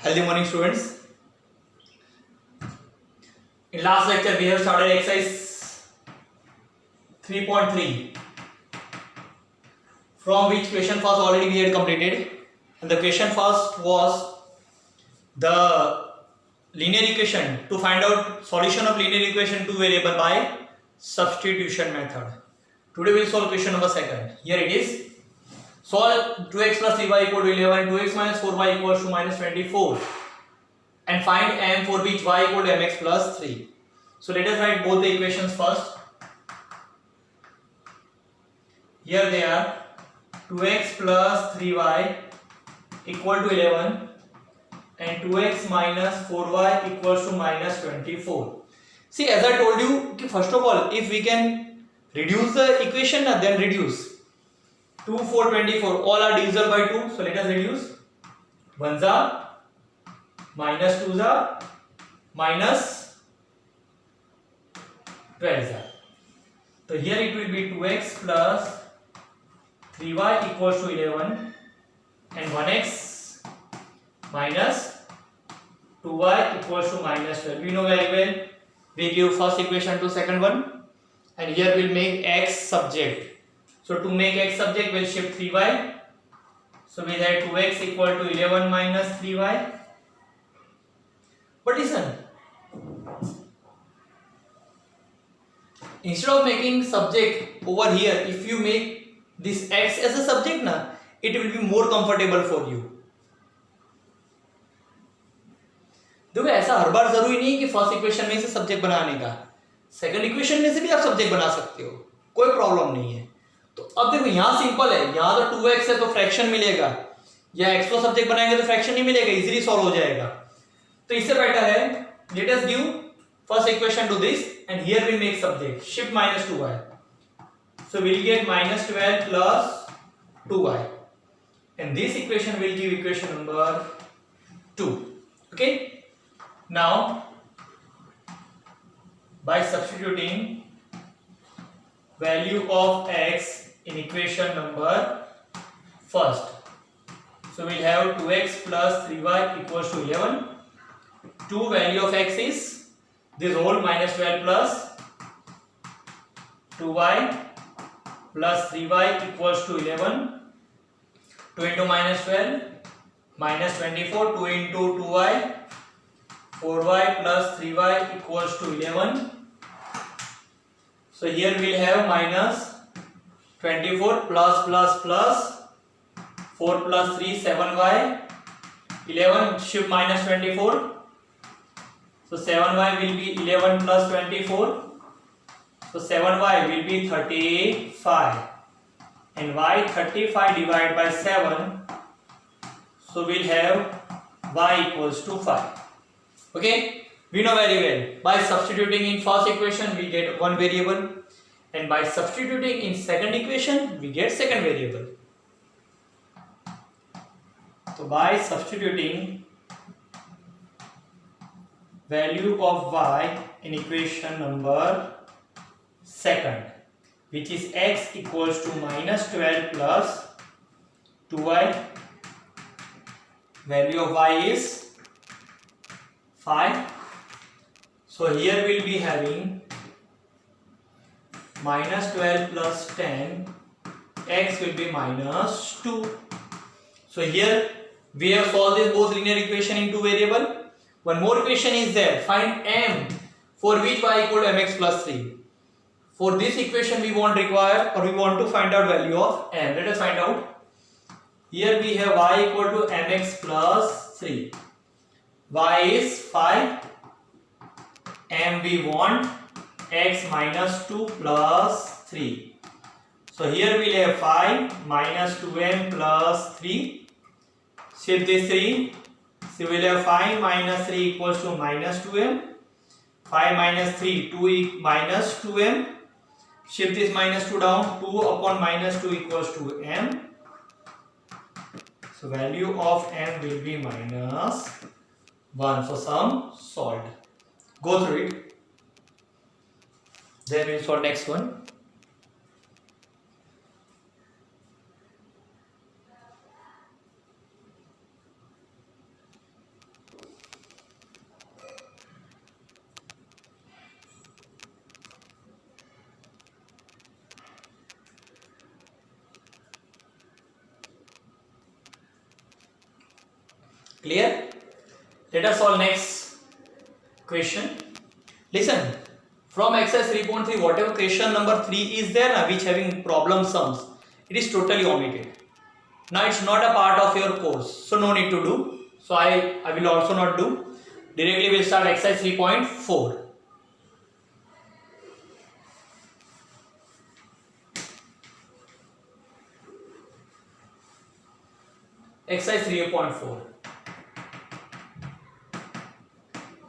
Healthy morning, students. In last lecture, we have started exercise 3.3, from which question first already we had completed, and the question first was the linear equation to find out solution of linear equation to variable by substitution method. Today we will solve question number second. Here it is. Solve 2x plus 3y equal to 11, 2x minus 4y equals to minus 24, and find m for which y equal to mx plus 3. So let us write both the equations first. Here they are. 2x plus 3y equal to 11 and 2x minus 4y equals to minus 24. See, as I told you, first of all, if we can reduce the equation, then reduce. 2, 4, 24, all are divisible by 2. So let us reduce. 1 are minus 2 are minus 12 are. So here it will be 2x plus 3y equals to 11 and 1x minus 2y equals to minus 12. We know very well. We give first equation to second one, and here we'll make x subject. So to make x subject, we'll shift 3y. So we'll have 2x equal to 11 minus 3y. But listen, instead of making subject over here, if you make this x as a subject, it will be more comfortable for you. देखो ऐसा हर बार जरूरी नहीं कि first equation में से subject बनाने का, second equation में से भी आप सब्जेक्ट बना सकते हो, कोई प्रॉब्लम नहीं है. तो अब देखो यहाँ सिंपल है, यहाँ तो 2x है तो फ्रैक्शन मिलेगा, या x को सब्जेक्ट बनाएंगे तो फ्रैक्शन नहीं मिलेगा, इजीली सॉल्व हो जाएगा. तो इससे बेटर है, let us give first equation two this and here we make subject, shift minus 2y. So we'll get minus 12 plus 2y, and this equation will give equation number 2. Okay, now by substituting value of x in equation number first, so we'll have 2x plus 3y equals to 11. 2 value of x is this whole minus 12 plus 2y plus 3y equals to 11. 2 into minus 12 minus 24. 2 into 2y 4y plus 3y equals to 11. So here we'll have minus 24 plus 4 plus 3 7y 11, shift minus 24. So 7y will be 11 plus 24. So 7y will be 35. And y 35 divided by 7. So we'll have y equals to 5. Okay. We know very well. By substituting in first equation, we get one variable. And by substituting in second equation, we get second variable. So by substituting value of y in equation number second, which is x equals to minus 12 plus 2y, value of y is 5. So here we'll be having minus 12 plus 10, x will be minus 2. So here we have solved this both linear equation in two variable. One more equation is there. Find m for which y equal to mx plus 3. For this equation we want to find out value of m. Let us find out. Here we have y equal to mx plus 3. Y is 5. M we want x minus 2 plus 3. So here we will have 5 minus 2m plus 3. Shift this 3. So we will have 5 minus 3 equals to minus 2m. 5 minus 3, 2 minus 2m. Shift this minus 2 down. 2 upon minus 2 equals to m. So value of m will be minus 1. So sum solved. Go through it. Then we will solve next one. Clear? Let us solve next question. Listen, from exercise 3.3, whatever question number 3 is there now, which having problem sums, it is totally omitted. Now it's not a part of your course, so no need to do. So I will also not do. Directly we'll start exercise 3.4. Exercise 3.4.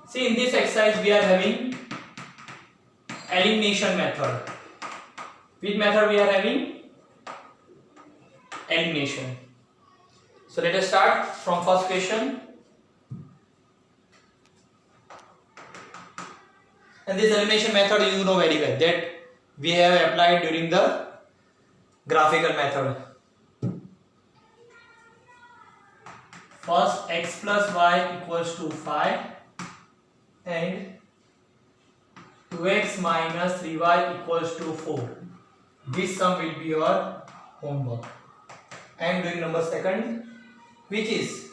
See, in this exercise we are having elimination method. Which method we are having? Elimination. So let us start from first question. And this elimination method you know very well that we have applied during the graphical method. First, x plus y equals to 5 and 2x minus 3y equals to 4. This sum will be your homework. I am doing number second, which is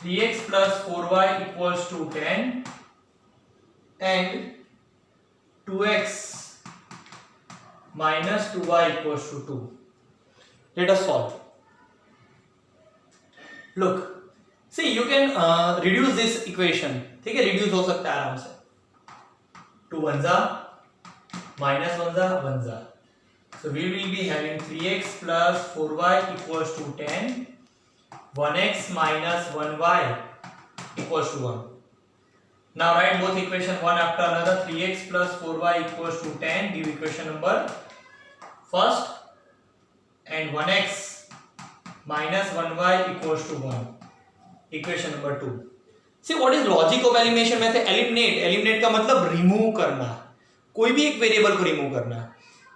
3x plus 4y equals to 10 and 2x minus 2y equals to 2. Let us solve. Look, see, you can reduce this equation. ठीक है, reduce हो सकता है आराम से. 2 1 जा minus 1 जा 1 जा. So we will be having 3x plus 4y equals to 10, 1x minus 1y equals to 1. Now write both equation one after another. 3x plus 4y equals to 10. Give equation number first, and 1x minus 1y equals to 1. Equation number 2. See, what is logic of elimination method? Eliminate. Eliminate का मतलब remove करना. कोई भी एक variable को remove करना.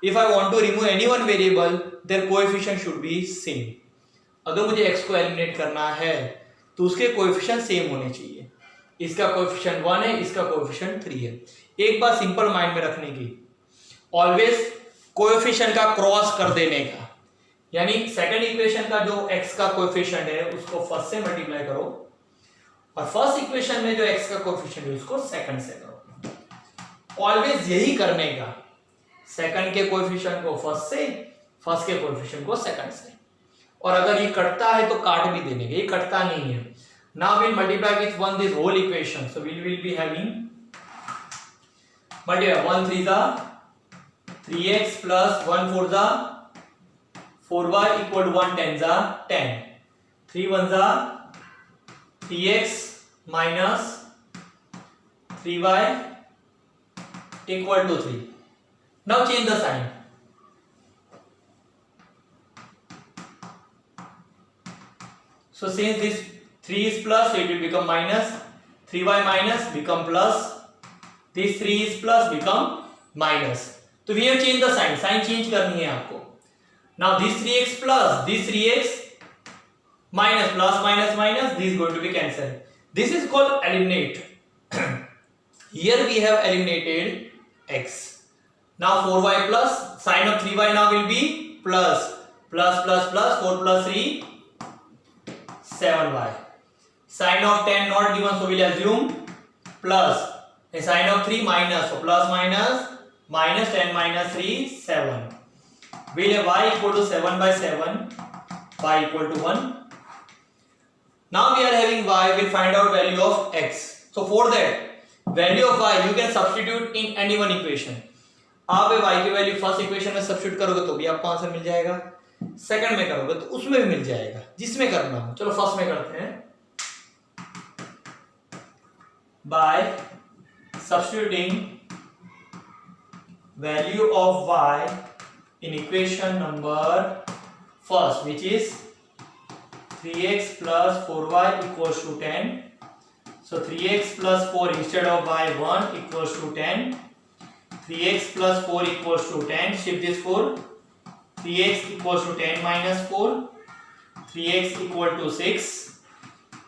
If I want to remove any one variable, their coefficient should be same. अगर मुझे x को एलिमिनेट करना है तो उसके कोएफिशिएंट सेम होने चाहिए. इसका कोएफिशिएंट 1 है, इसका कोएफिशिएंट 3 है. एक बात सिंपल माइंड में रखने की, ऑलवेज कोएफिशिएंट का क्रॉस कर देने का. यानी सेकंड इक्वेशन का जो x का कोएफिशिएंट है उसको फर्स्ट से मल्टीप्लाई करो और फर्स्ट इक्वेशन में जो x का कोएफिशिएंट है उसको सेकंड से करो. ऑलवेज यही करने का, सेकंड के कोएफिशिएंट को फर्स्ट से, फर्स्ट के कोएफिशिएंट को सेकंड से. और अगर ये कटता है तो काट भी देने का, ये कटता नहीं है. Now we'll multiply with 1 this whole equation. So we will be having multiply 1 3 the 3x plus 1 4 the 4y equal to 1 10 the 10. 3 1 the 3x minus 3y equal to 3. Now change the sign. So since this 3 is plus, so it will become minus. 3y minus become plus. This 3 is plus become minus. So we have changed the sign. Sign change करनी है आपको. Now this 3x plus, this 3x minus, plus minus minus, this is going to be cancelled. This is called eliminate. Here we have eliminated x. Now 4y plus, sign of 3y now will be plus, plus plus plus 4 plus 3 7y. Sign of 10 not given, so we'll assume plus. A sign of 3 minus, so plus minus, minus 10 minus 3 7. We'll have y equal to 7 by 7, y equal to 1. Now we are having y, we'll find out value of x. So for that value of y you can substitute in any one equation. आप y की value first equation में substitute करोगे तो भी आपको answer मिल जाएगा, second में करोगे तो उसमें भी मिल जाएगा, जिसमें करना हो. चलो फर्स्ट में करते हैं. By substituting value of y in equation number first, which is 3x plus 4y equals to 10. So 3x plus 4 instead of y1 equals to 10. 3x plus 4 equals to 10. Shift this 4. 3x equals to 10 minus 4. 3x equal to 6.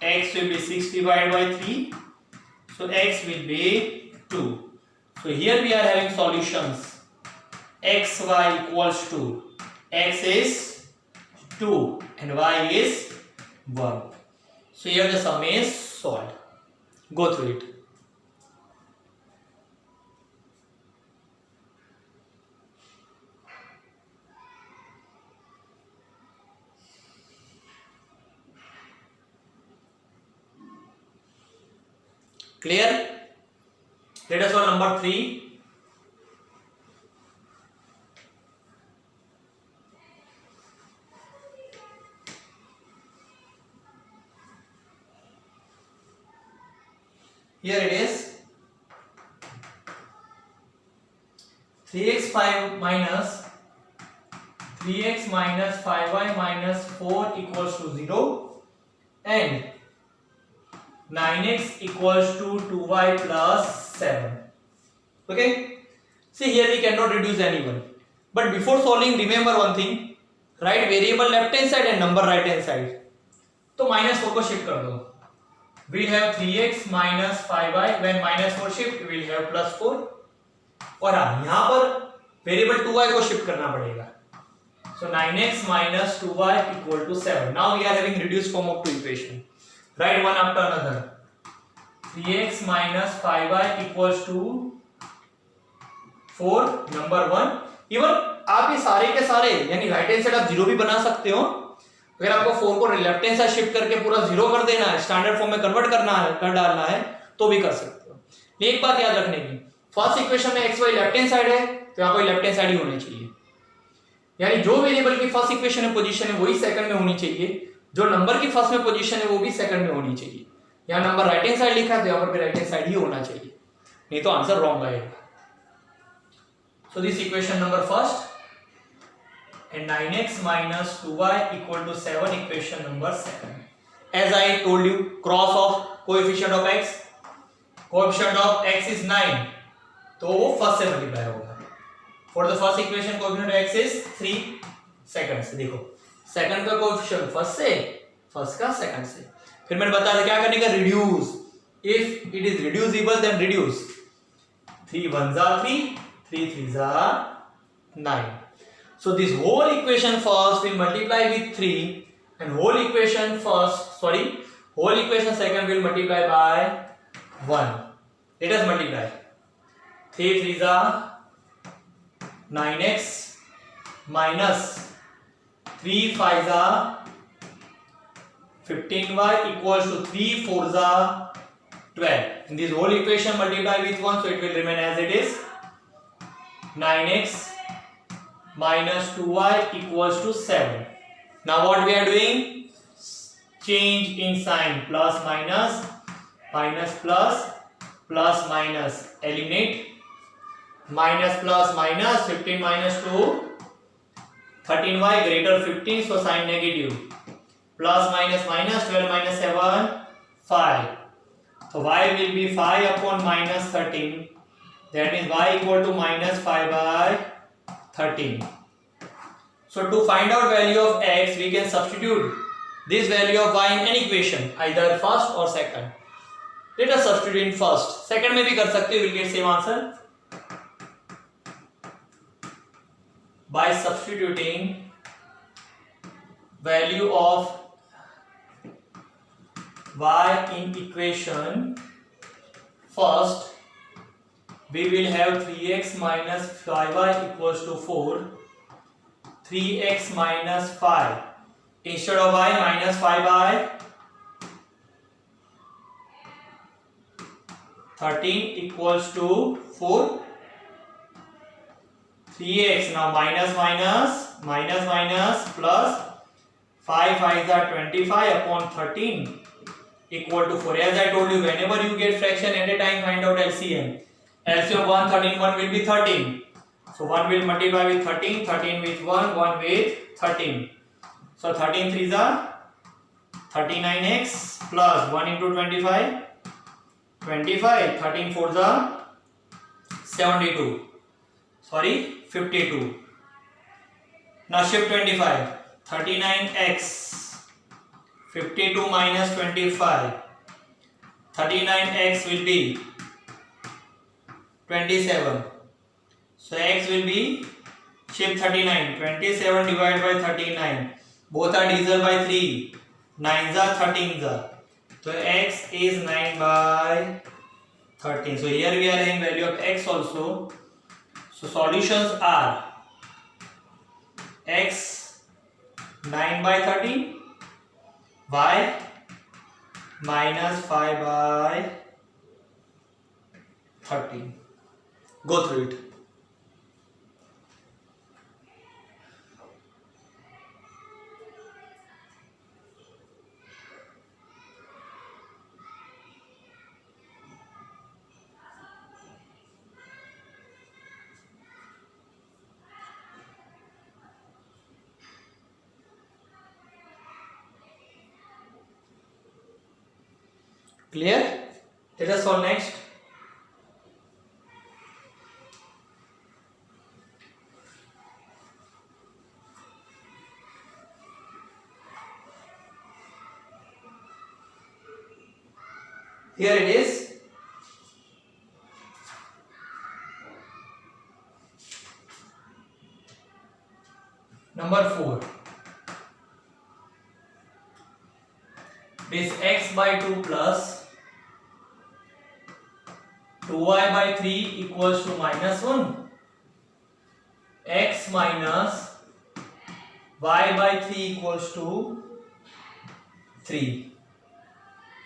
X will be 6 divided by 3. So x will be 2. So here we are having solutions. X y equals to, x is 2 and y is 1. So here the sum is solved. Go through it. Clear? Let us solve number 3. Here it is 3x 5 minus 3x minus 5y minus 4 equals to 0 and 9x equals to 2y plus 7. Okay, see here we cannot reduce anyone, but before solving remember one thing, write variable left hand side and number right hand side. तो -4 को shift कर दो. We have 3x minus 5y. When -4 shift, we will have +4. और हाँ यहाँ पर variable 2y को shift करना पड़ेगा. So 9x minus 2y equal to 7. Now we are having reduced form of two equation. Write one after another. 3x minus 5y equals to 4. Number 1. Even आप ये सारे के सारे यानी राइट हैंड साइड आप 0 भी बना सकते हो. अगर आपको 4 को लेफ्ट हैंड साइड शिफ्ट करके पूरा 0 कर देना है, स्टैंडर्ड फॉर्म में कन्वर्ट करना है, कर डालना है, तो भी कर सकते हो. एक बात याद रखने की, फर्स्ट इक्वेशन में x y left hand side है तो यहाँ पर लेफ्ट हैंड साइड ही होनी चाहिए. यानी जो वेरिएबल की फर्स्ट इक्वेशन में पोजीशन है वही सेकंड में होनी चाहिए, जो नंबर की फर्स्ट में पोजीशन है वो भी सेकंड में होनी चाहिए. यहाँ नंबर राइट हैंड साइड लिखा है तो यहाँ पर भी राइट हैंड साइड ही होना चाहिए, नहीं तो आंसर रॉन्ग आएगा. So this equation number first and 9x minus 2y equal to 7 equation number 7. As I told you, cross of coefficient of x, coefficient of x is 9, तो वो first से multiply होगा. For the first equation coefficient of x is 3 second से. देखो second का coefficient first से, first का second से. फिर मैंने बताया था क्या करने का, reduce. If it is reducible then reduce. 3 1s are 3, 3 3s are 9. So this whole equation first will multiply with 3 and whole equation second will multiply by 1. Let us multiply. 3 3s are 9x minus 3 5s are 15y equals to 3 4s are 12. And this whole equation multiply with 1, so it will remain as it is. 9x minus 2y equals to 7. Now what we are doing? Change in sign. Plus minus, minus plus, plus minus. Eliminate. Minus plus minus. 15 minus 2. 13y greater 15. So sign negative. Plus minus minus. 12 minus 7. 5. So y will be 5 upon minus 13. That means y equal to minus 5 by 13. So to find out value of x, we can substitute this value of y in any equation, either first or second. Let us substitute in first. Second में भी कर सकते हो, will get same answer. By substituting value of y in equation first, we will have 3x minus 5y equals to 4. 3x minus 5 instead of y minus 5 by 13 equals to 4. 3x now minus minus minus minus plus 5 5s are 25 upon 13 equal to 4. As I told you, whenever you get fraction at a time, find out LCM. LCM of 1 13 1 will be 13. So 1 will multiply with 13, 13 with 1, 1 with 13. So 13 3s are 39x plus 1 into 25, 25, 13 4s are 72. Sorry, 52. Now shift 25, 39x, 52 minus 25, 39x will be 27. So x will be shift 39, 27 divided by 39. Both are divided by 3. 9s are 13s are. So x is 9 by 13. So here we are having value of x also. So solutions are x 9 by 13, y minus 5 by 13. Go through it. Clear? Let us solve next. Here it is. Number 4. This x by 2 plus 2y by 3 equals to minus 1. X minus y by 3 equals to 3.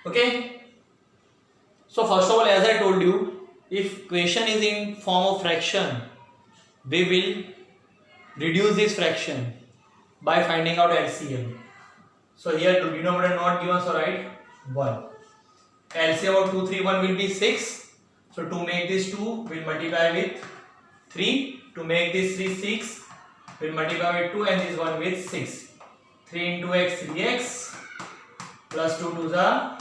Okay. So first of all, as I told you, if equation is in form of fraction, we will reduce this fraction by finding out LCM. So here the denominator not given, so write 1. LCM of 2, 3, 1 will be 6. So to make this 2, we'll multiply with 3. To make this 3, 6, we'll multiply with 2 and this 1 with 6. 3 into x, 3x plus 2 to the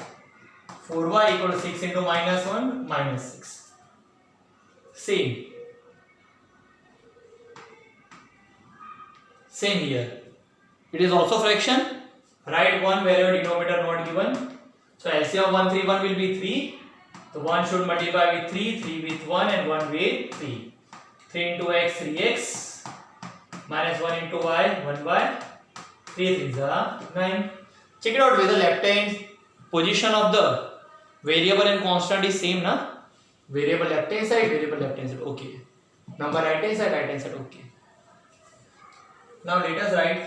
4y equal to 6 into minus 1, minus 6. Same here. It is also fraction. Write 1 wherever denominator not given. So LCM of 1, 3, 1 will be 3. The 1 should multiply with 3, 3 with 1 and 1 with 3. 3 into x, 3x minus 1 into y, 1y. 3 3 is 9. Check it out with the left hand position of the variable and constant is same, na? Variable left hand side, variable left hand side, okay. Number right hand side, okay. Now let us write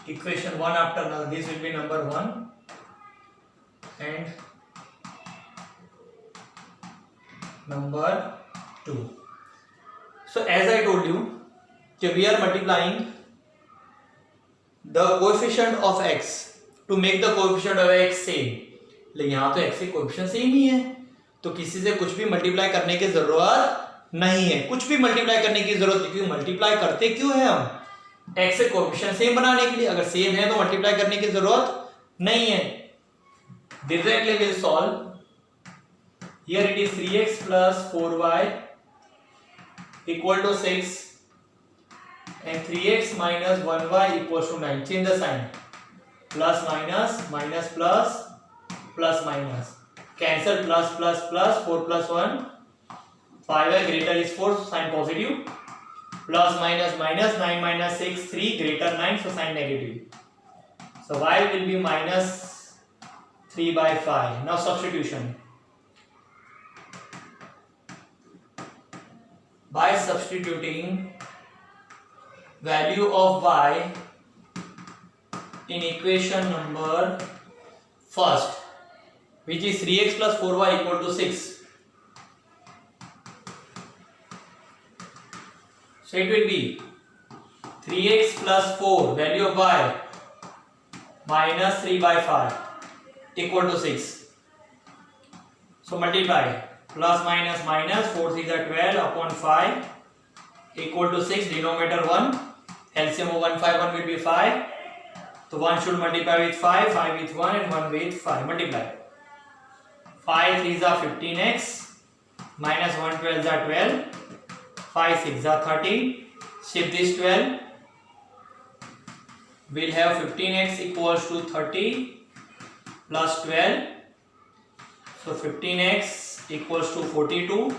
equation 1 after null. This will be number 1 and number 2. So as I told you, we are multiplying the coefficient of x to make the coefficient of x same. लेकिन यहाँ तो x के coefficient same ही है, तो किसी से कुछ भी मल्टीप्लाई करने की जरूरत नहीं है. कुछ भी मल्टीप्लाई करने की जरूरत नहीं, क्योंकि मल्टीप्लाई करते क्यों है हम? x से कोएफिशिएंट सेम बनाने के लिए. अगर सेम है तो मल्टीप्लाई करने की जरूरत नहीं है. Directly we'll solve. Here it is 3x plus 4y equal to 6 and 3x minus 1y equals to 9. Change the sign. Plus minus, minus plus, plus minus. Cancel plus plus plus, 4 plus 1. 5y greater is 4, so sign positive. Plus minus minus, 9 minus 6, 3 greater 9, so sign negative. So y will be minus 3 by 5. Now substitution. By substituting value of y in equation number first, which is 3x plus 4y equal to 6. So it will be 3x plus 4 value of y minus 3 by 5 equal to 6. So multiply. Plus minus minus, 4 3 is 12 upon 5 equal to 6, denominator 1. LCM of 1 5 1 will be 5. So 1 should multiply with 5, 5 with 1 and 1 with 5. Multiply. 5 3 is 15x minus 1 12 is 12. 5 6 is 13. Shift this 12. We'll have 15x equals to 30 plus 12. So 15x equals to 42.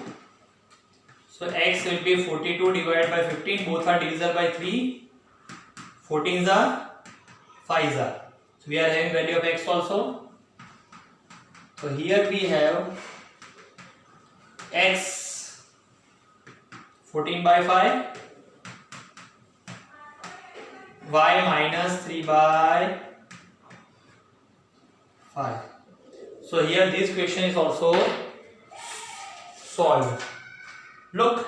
So x will be 42 divided by 15. Both are divisible by 3. 14 is 5 is. So we are having value of x also. So here we have x 14/5, y minus 3/5. So here this question is also solved. Look,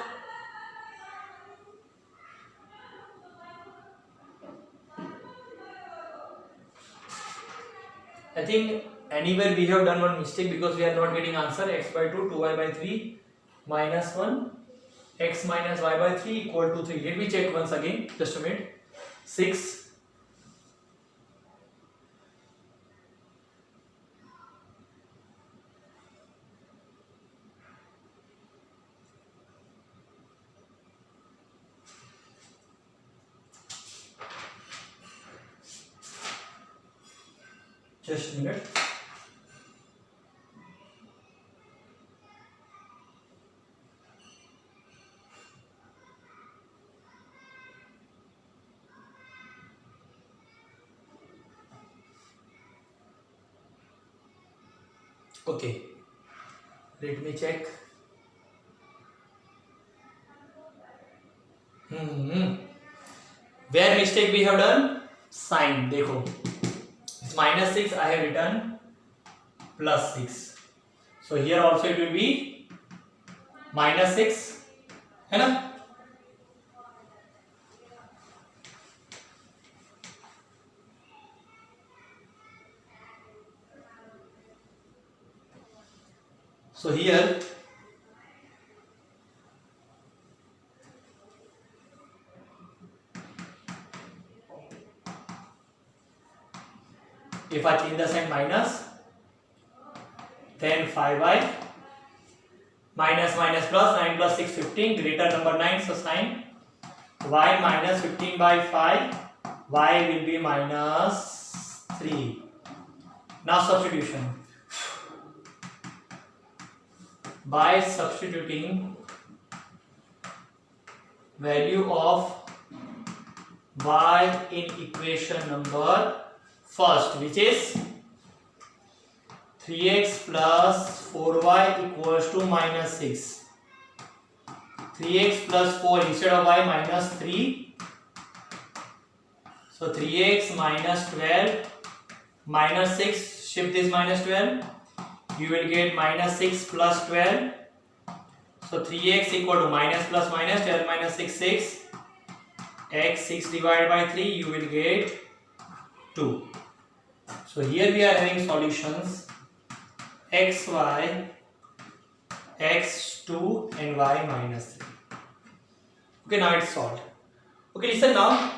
I think anywhere we have done one mistake because we are not getting answer. X by 2, 2y/3 minus 1, x minus y/3 equal to 3. Let me check once again, just a minute. 6. Just a minute. Okay, let me check. Where mistake we have done? Sign. देखो, it's minus 6. I have written plus 6. So here also it will be minus 6, है ना? So here if I change the sign minus, then 5y minus minus plus 9 plus 6 15 greater number 9. So sign y minus 15/5, y will be minus 3. Now substitution. By substituting value of y in equation number first, which is 3x plus 4y equals to minus 6. 3x plus 4 instead of y minus 3. So 3x minus 12 minus 6, shift this minus 12. You will get minus 6 plus 12. So 3x equal to minus plus minus 12 minus 6, 6. X 6 divided by 3, you will get 2. So here we are having solutions xy, x2 and y minus 3. Okay, now it's solved. Okay, listen now.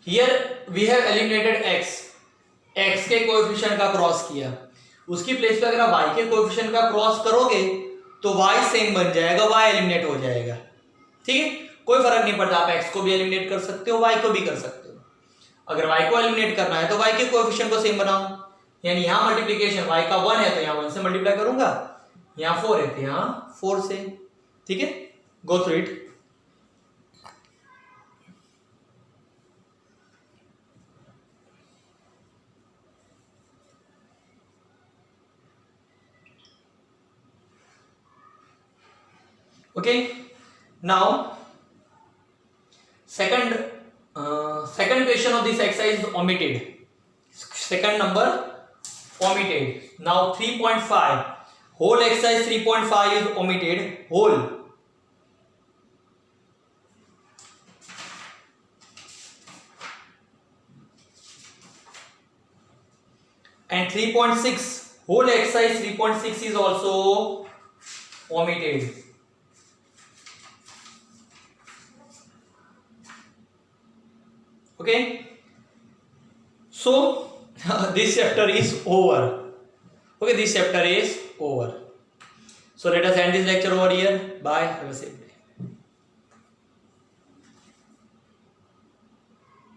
Here we have eliminated x. x के coefficient का cross किया. उसकी place पे अगर आप y के coefficient का cross करोगे तो y सेम बन जाएगा, y एलिमिनेट हो जाएगा. ठीक है, कोई फर्क नहीं पड़ता. आप x को भी एलिमिनेट कर सकते हो, y को भी कर सकते हो. अगर y को एलिमिनेट करना है तो y के कोएफिशिएंट को सेम बनाओ. यानी यहां मल्टीप्लिकेशन y का 1 है तो यहां 1 से मल्टीप्लाई करूंगा, यहां 4 है तो यहां 4 से. ठीक है, go through it. Okay, now second question of this exercise is omitted. Second number omitted. Now 3.5 whole exercise 3.5 is omitted whole. And 3.6 whole exercise 3.6 is also omitted. Okay, so this chapter is over. Okay, this chapter is over. So let us end this lecture over here. Bye. Have a safe day.